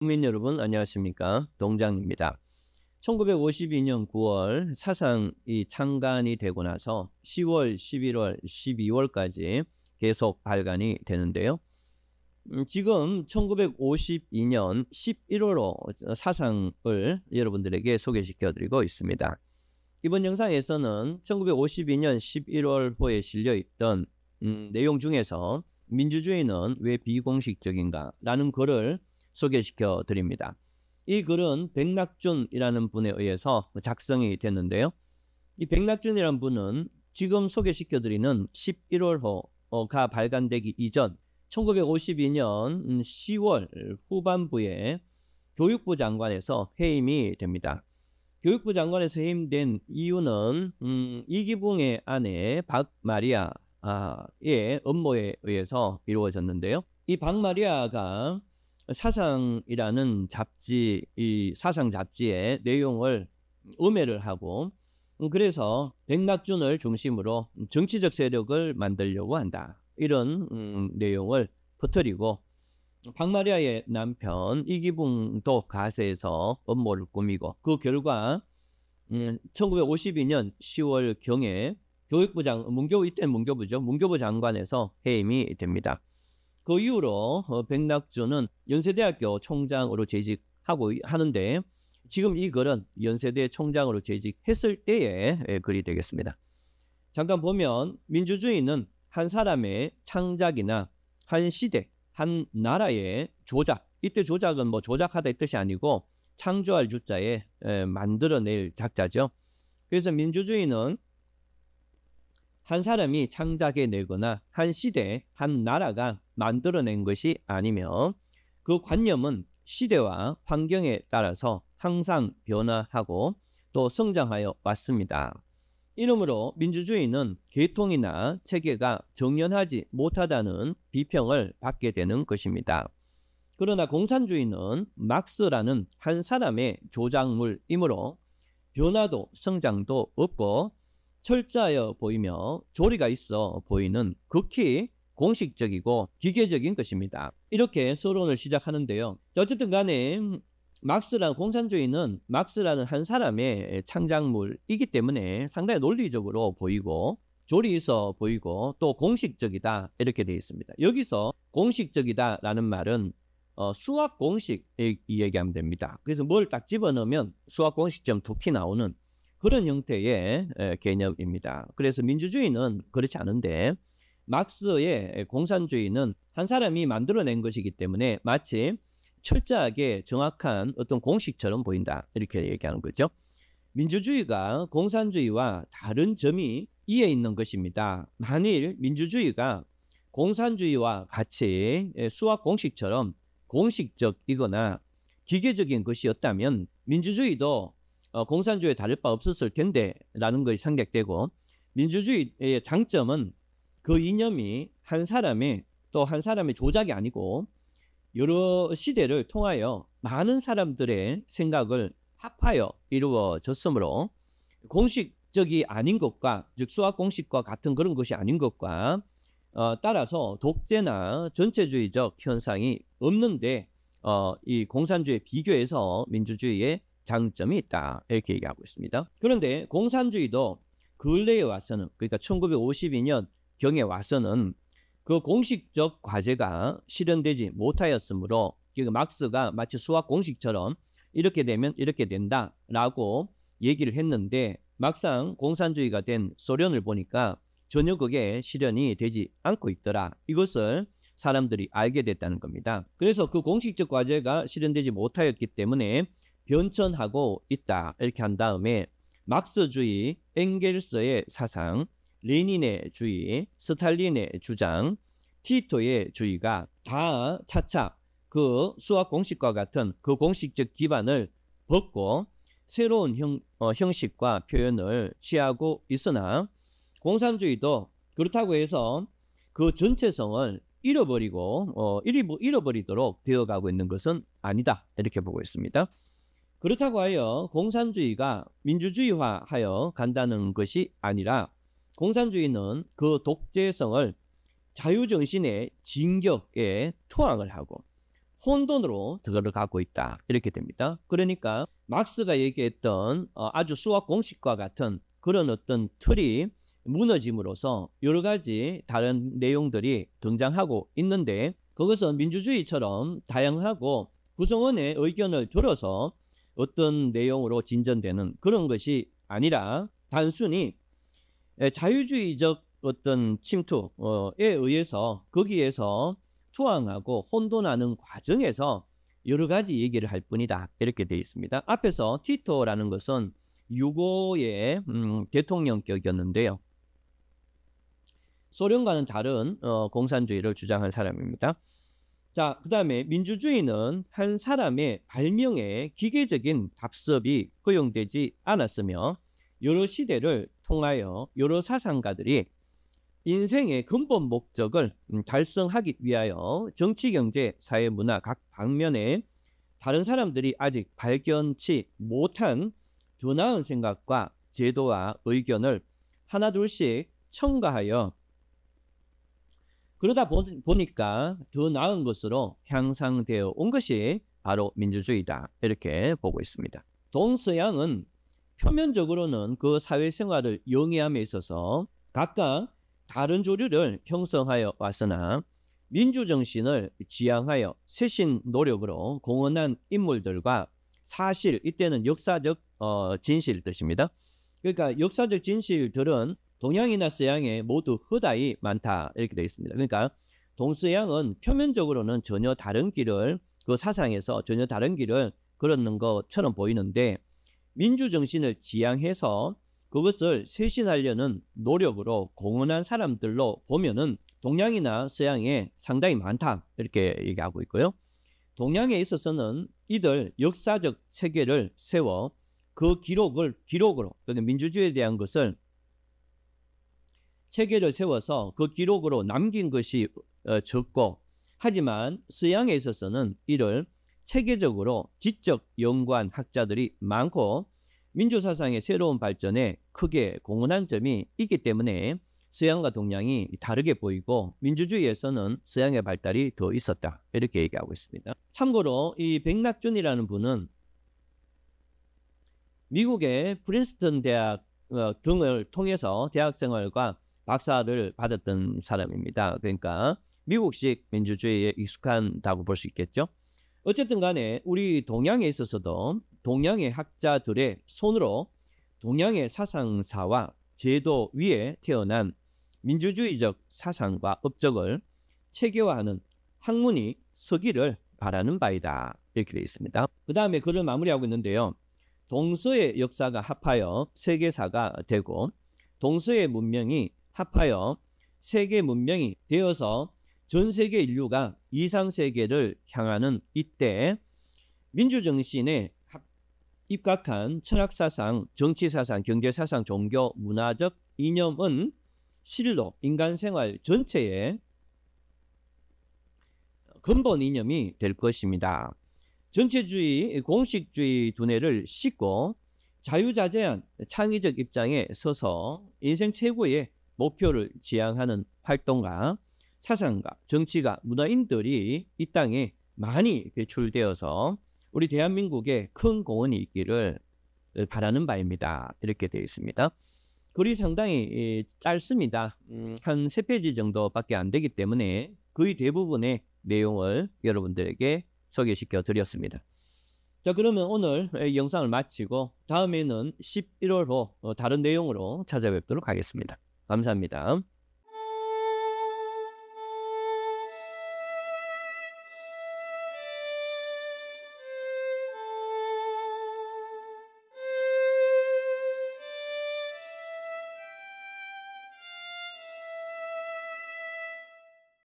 국민 여러분 안녕하십니까? 동장입니다. 1952년 9월 사상이 창간이 되고 나서 10월, 11월, 12월까지 계속 발간이 되는데요. 지금 1952년 11월로 사상을 여러분들에게 소개시켜 드리고 있습니다. 이번 영상에서는 1952년 11월호에 실려있던 내용 중에서 민주주의는 왜 비공식적인가 라는 글을 소개시켜 드립니다. 이 글은 백낙준이라는 분에 의해서 작성이 됐는데요. 이 백낙준이라는 분은 지금 소개시켜 드리는 11월호가 발간되기 이전 1952년 10월 후반부에 교육부 장관에서 해임이 됩니다. 교육부 장관에서 해임된 이유는 이기붕의 아내 박마리아의 업무에 의해서 이루어졌는데요. 이 박마리아가 사상이라는 잡지, 이 사상 잡지의 내용을 음해를 하고 그래서 백낙준을 중심으로 정치적 세력을 만들려고 한다. 이런 내용을 퍼뜨리고 박마리아의 남편 이기붕도 가세해서 업무를 꾸미고 그 결과 1952년 10월경에 문교부 장관에서 해임이 됩니다. 그 이후로 백낙준은 연세대학교 총장으로 재직하고 하는데 지금 이 글은 연세대 총장으로 재직했을 때의 글이 되겠습니다. 잠깐 보면 민주주의는 한 사람의 창작이나 한 시대, 한 나라의 조작, 이때 조작은 뭐 조작하다 이 뜻이 아니고 창조할 주자에 만들어낼 작자죠. 그래서 민주주의는 한 사람이 창작해내거나 한 시대, 한 나라가 만들어낸 것이 아니며 그 관념은 시대와 환경에 따라서 항상 변화하고 또 성장하여 왔습니다. 이러므로 민주주의는 계통이나 체계가 정연하지 못하다는 비평을 받게 되는 것입니다. 그러나 공산주의는 막스라는 한 사람의 조작물이므로 변화도 성장도 없고 철저하여 보이며 조리가 있어 보이는 극히 공식적이고 기계적인 것입니다. 이렇게 서론을 시작하는데요. 어쨌든 간에 공산주의는 막스라는 한 사람의 창작물이기 때문에 상당히 논리적으로 보이고 조리 있어 보이고 또 공식적이다 이렇게 되어 있습니다. 여기서 공식적이다라는 말은 수학 공식 얘기하면 됩니다. 그래서 뭘 딱 집어넣으면 수학 공식점 툭 나오는 그런 형태의 개념입니다. 그래서 민주주의는 그렇지 않은데 막스의 공산주의는 한 사람이 만들어낸 것이기 때문에 마치 철저하게 정확한 어떤 공식처럼 보인다 이렇게 얘기하는 거죠. 민주주의가 공산주의와 다른 점이 이에 있는 것입니다. 만일 민주주의가 공산주의와 같이 수학 공식처럼 공식적이거나 기계적인 것이었다면 민주주의도 공산주의에 다를 바 없었을 텐데 라는 것이 생각되고 민주주의의 장점은 그 이념이 한 사람의 조작이 아니고 여러 시대를 통하여 많은 사람들의 생각을 합하여 이루어졌으므로 공식적이 아닌 것과 즉 수학 공식과 같은 그런 것이 아닌 것과 따라서 독재나 전체주의적 현상이 없는데 이 경산주의에 비교해서 민주주의의 장점이 있다 이렇게 얘기하고 있습니다. 그런데 공산주의도 근래에 와서는 그러니까 1952년 경에 와서는 그 공식적 과제가 실현되지 못하였으므로 막스가 마치 수학 공식처럼 이렇게 되면 이렇게 된다라고 얘기를 했는데 막상 공산주의가 된 소련을 보니까 전혀 그게 실현이 되지 않고 있더라. 이것을 사람들이 알게 됐다는 겁니다. 그래서 그 공식적 과제가 실현되지 못하였기 때문에 변천하고 있다 이렇게 한 다음에 막스주의, 엥겔스의 사상, 레닌의 주의, 스탈린의 주장, 티토의 주의가 다 차차 그 수학 공식과 같은 그 공식적 기반을 벗고 새로운 형식과 표현을 취하고 있으나 공산주의도 그렇다고 해서 그 전체성을 잃어버리도록 되어가고 있는 것은 아니다 이렇게 보고 있습니다. 그렇다고 하여 공산주의가 민주주의화하여 간다는 것이 아니라 공산주의는 그 독재성을 자유정신의 진격에 투항을 하고 혼돈으로 들어가고 있다. 이렇게 됩니다. 그러니까 막스가 얘기했던 아주 수학 공식과 같은 그런 어떤 틀이 무너짐으로써 여러 가지 다른 내용들이 등장하고 있는데, 그것은 민주주의처럼 다양하고 구성원의 의견을 들어서 어떤 내용으로 진전되는 그런 것이 아니라 단순히 자유주의적 어떤 침투에 의해서 거기에서 투항하고 혼돈하는 과정에서 여러 가지 얘기를 할 뿐이다. 이렇게 되어 있습니다. 앞에서 티토라는 것은 유고의 대통령격이었는데요. 소련과는 다른 공산주의를 주장한 사람입니다. 자, 그 다음에 민주주의는 한 사람의 발명에 기계적인 답습이 허용되지 않았으며 여러 시대를 통하여 여러 사상가들이 인생의 근본 목적을 달성하기 위하여 정치, 경제, 사회, 문화 각 방면에 다른 사람들이 아직 발견치 못한 더 나은 생각과 제도와 의견을 하나둘씩 첨가하여 그러다 보니까 더 나은 것으로 향상되어 온 것이 바로 민주주의다. 이렇게 보고 있습니다. 동서양은 표면적으로는 그 사회생활을 영위함에 있어서 각각 다른 조류를 형성하여 왔으나 민주정신을 지향하여 세신 노력으로 공헌한 인물들과 사실, 이때는 역사적 진실 뜻입니다. 그러니까 역사적 진실들은 동양이나 서양에 모두 허다히 많다. 이렇게 되어 있습니다. 그러니까 동서양은 표면적으로는 전혀 다른 길을, 그 사상에서 전혀 다른 길을 걸었는 것처럼 보이는데, 민주정신을 지향해서 그것을 쇄신하려는 노력으로 공헌한 사람들로 보면은 동양이나 서양에 상당히 많다. 이렇게 얘기하고 있고요. 동양에 있어서는 이들 역사적 체계를 세워 그 기록으로, 그러니까 민주주의에 대한 것을 체계를 세워서 그 기록으로 남긴 것이 적고, 하지만 서양에 있어서는 이를 체계적으로 지적 연구한 학자들이 많고 민주사상의 새로운 발전에 크게 공헌한 점이 있기 때문에 서양과 동양이 다르게 보이고 민주주의에서는 서양의 발달이 더 있었다. 이렇게 얘기하고 있습니다. 참고로 이 백낙준이라는 분은 미국의 프린스턴 대학 등을 통해서 대학생활과 박사를 받았던 사람입니다. 그러니까 미국식 민주주의에 익숙한다고 볼 수 있겠죠. 어쨌든 간에 우리 동양에 있어서도 동양의 학자들의 손으로 동양의 사상사와 제도 위에 태어난 민주주의적 사상과 업적을 체계화하는 학문이 서기를 바라는 바이다. 이렇게 되어 있습니다. 그 다음에 글을 마무리하고 있는데요. 동서의 역사가 합하여 세계사가 되고 동서의 문명이 합하여 세계 문명이 되어서 전 세계 인류가 이상세계를 향하는 이때 민주정신에 입각한 철학사상, 정치사상, 경제사상, 종교, 문화적 이념은 실로 인간생활 전체의 근본 이념이 될 것입니다. 전체주의, 공식주의 두뇌를 싣고 자유자재한 창의적 입장에 서서 인생 최고의 목표를 지향하는 활동가, 사상가, 정치가, 문화인들이 이 땅에 많이 배출되어서 우리 대한민국에 큰 공헌이 있기를 바라는 바입니다. 이렇게 되어 있습니다. 글이 상당히 짧습니다. 한 3페이지 정도밖에 안 되기 때문에 거의 대부분의 내용을 여러분들에게 소개시켜 드렸습니다. 자, 그러면 오늘 영상을 마치고 다음에는 11월호 다른 내용으로 찾아뵙도록 하겠습니다. 감사합니다.